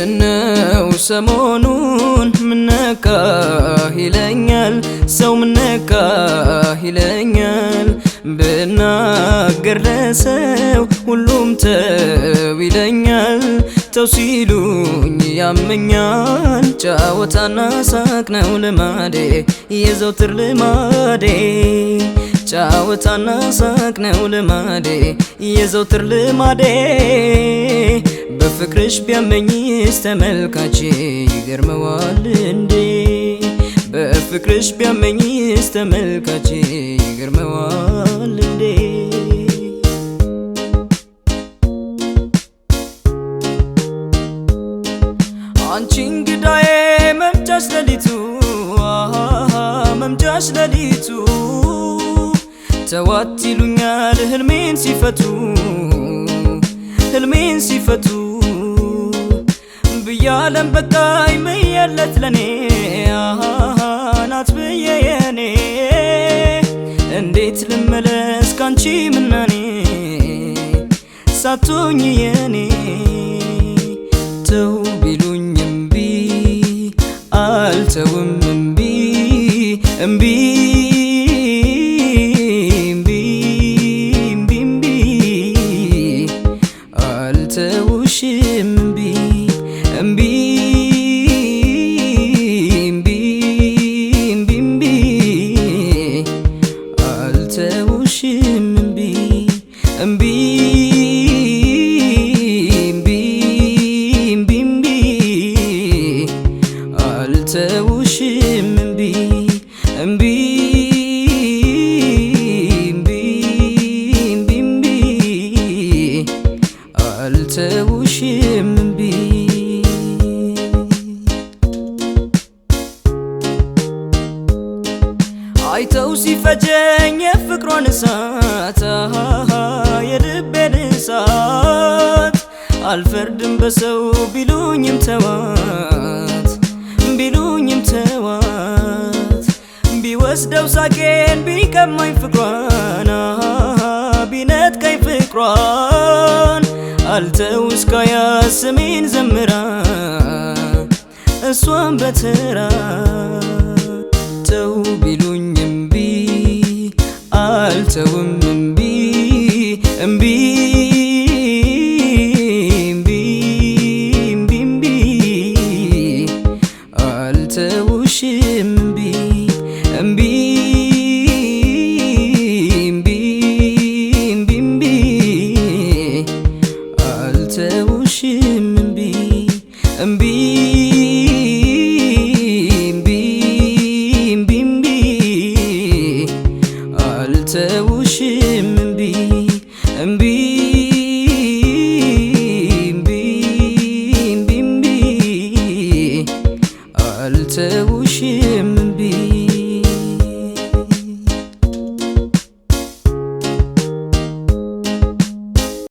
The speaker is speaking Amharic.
ምነው ሰሞኑን ምነካህ ይለኛል ሰው ምነካህ ይለኛል ብናገር ለሰው ሁሉም ተው ይለኛል ተው ሲሉኝ ያመኛል ጫወታና ሳቅ ነው ልማዴ የዘውትር ልማዴ ጫወታና ሳቅ ነው ልማዴ የዘውትር ልማዴ በፍቅርሽ ቢያመኝስ ተመልካቼ ይገርመዋል እንዴ በፍቅርሽ ቢያመኝስ ተመልካቼ ይገርመዋል እንዴ አንቺ እንግዳዬ መምጫሽ ሌሊቱ መምጫሽ ሌሊቱ ተዋት ይሉኛል ህልሜን ሲፈቱ ብያለም በቃኝ መየለት ለኔ ናት ብዬ የኔ እንዴት ልመለስ ካንቺ ምናኔ ሳትሆኝ የኔ ተው ቢሉኝ እምቢ አልተውም እምቢ እምቢ አልተውሽም እምቢ እምቢ እምቢ እምቢ አልተውሽም እምቢ እምቢ እምቢ አልተውሽም እምቢ እምቢ አልተውሽም እምቢ አይተው ሲፈጀኝ የፍቅሯን እሳት የልቤን እሳት አልፈርድም በሰው ቢሉኝም ተዋት ቢወስደው ሳቄን ቢቀማኝ ፍቅሯን ቢነጥቀኝ ፍቅሯን አልተው እስካያ ስሜን ዘምራ እሷን በተራ ተው ቢሉኝ እምቢ አልተውም እምቢ እምቢ እምቢ አልተውሽም እምቢ እምቢ አልተውሽም እምቢ እምቢ እምቢ አልተውሽም እምቢ እምቢ እምቢ አልተውሽም